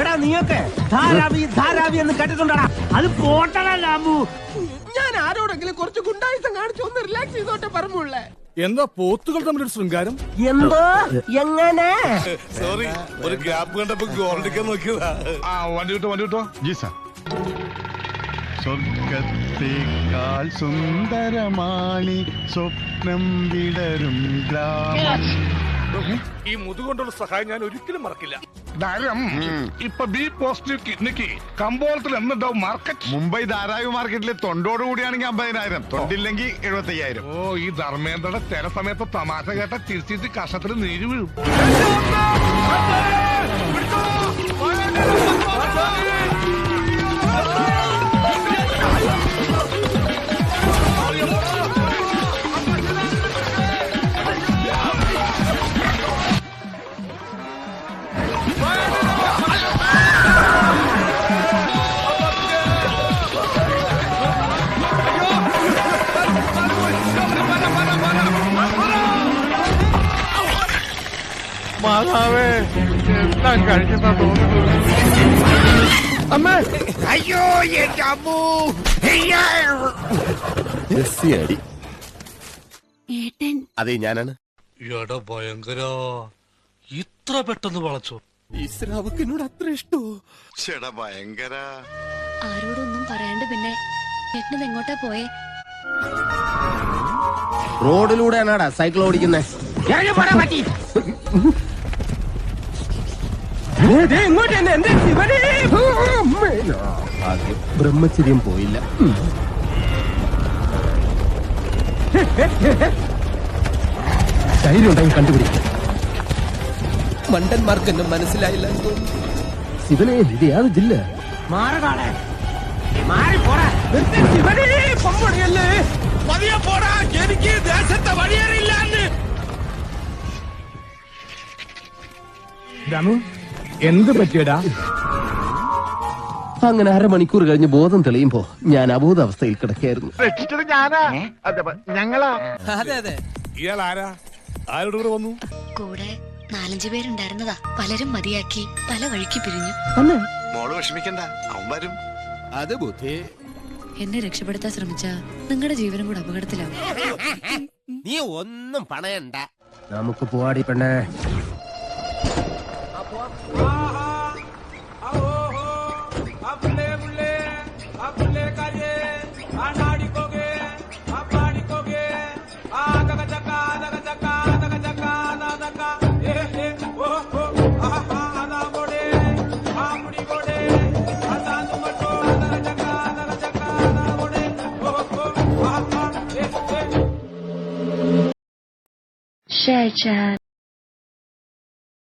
എടാ നീയൊക്കെ ധാരാവി ധാരാവി എന്ന് കേട്ടിട്ടുണ്ടടാ. അത് പോട്ടലാമു. ഞാൻ ആരോടെങ്കിലും കുറച്ച് ഗുണ്ടായുസം കാണിച്ചു ഒന്ന് റിലാക്സ് ചെയ്തോട്ടെ പറഞ്ഞുള്ളേ. എന്താ പോത്തുകൾ തമ്മിലൊരു ശൃംഗാരം? എന്തോ എങ്ങനെ? സോറി, ഒരു ഗ്യാപ്പ് കണ്ടപ്പോ ഗോൾഡിക്കാൻ നോക്കിയതാ. വണ്ടി കിട്ടോ ജി സാർ. സ്വർഗത്തേക്കാൾ സുന്ദരമാണി സ്വപ്നം വിടരും ഗ്രാമം. ഈ മുതുകൊണ്ടുള്ള സഹായം ഞാൻ ഒരിക്കലും മറക്കില്ല. ഇപ്പൊ ബി പോസിറ്റീവ് കിഡ്നിക്ക് കമ്പോളത്തിൽ എന്നുണ്ടാവും മാർക്കറ്റ്. മുംബൈ ധാരാവി മാർക്കറ്റിലെ തൊണ്ടോട് കൂടിയാണെങ്കിൽ 50,000, തൊണ്ടില്ലെങ്കിൽ 75,000. ഓ, ഈ ധർമ്മേന്ദ്രയുടെ ചില സമയത്ത് തമാശ കേട്ട തിരിച്ചിട്ട് കഷത്തിൽ നീര് വീഴും. മാതാവേ, എല്ലാം കഴിഞ്ഞെന്നാ തോന്നുന്നു. അമ്മേ, അയ്യോ എന്റെ അമ്മൂ. അതെ, ഞാനാണ്. എടാ ഭയങ്കര, ഇത്ര പെട്ടെന്ന് വളച്ചോ? ഈശ്വരാവക്ക് എന്നോട് അത്ര ഇഷ്ടോ? ചേടാ ഭയങ്കര. ആരോടൊന്നും പറയാണ്ട് പിന്നെ ചേട്ടനത് എങ്ങോട്ടാ പോയേ? റോഡിലൂടെയാണാടാ സൈക്കിൾ ഓടിക്കുന്നേ. ബ്രഹ്മചര്യം പോയില്ല. ധൈര്യം ഉണ്ടെങ്കിൽ കണ്ടുപിടിക്കും. മണ്ടന്മാർക്ക് എന്നെ മനസ്സിലായില്ല. ശിവനെ, ഇത് യാതൊരു ജില്ല. മാറകാളെ മാറി പോടാ. ശിവനെ പൊമ്പൊടിയല്ലേ. പതിയെ പോടാ, എനിക്ക് ദേശത്തെ വഴിയേറിയില്ലാന്ന്. രാമു, എന്ത് പറ്റിയടാ? അങ്ങനെ അരമണിക്കൂർ കഴിഞ്ഞ് ബോധം തെളിയുമ്പോ ഞാൻ അബോധാവസ്ഥയിൽ കിടക്കായിരുന്നു. രക്ഷിച്ചത് ഞാനാ. ഞങ്ങളാ. അതെ അതെ. ഇയാൾ ആരാ? ആരോട് കൂടെ വന്നു? കൂടെ 4-5 പേരുണ്ടായിരുന്നതാ. പലരും മതിയാക്കി പല വഴിക്ക് പിരിഞ്ഞു. മോള് വിഷമിക്കണ്ട, അവൻ വരും. അത് ബുദ്ധി. എന്നെ രക്ഷപ്പെടുത്താൻ ശ്രമിച്ച നിങ്ങളുടെ ജീവനും കൂടെ അപകടത്തിലാവും. നീ ഒന്നും പണയണ്ട. നമുക്ക് പോവാടി പെണ്ണേ. Share chat.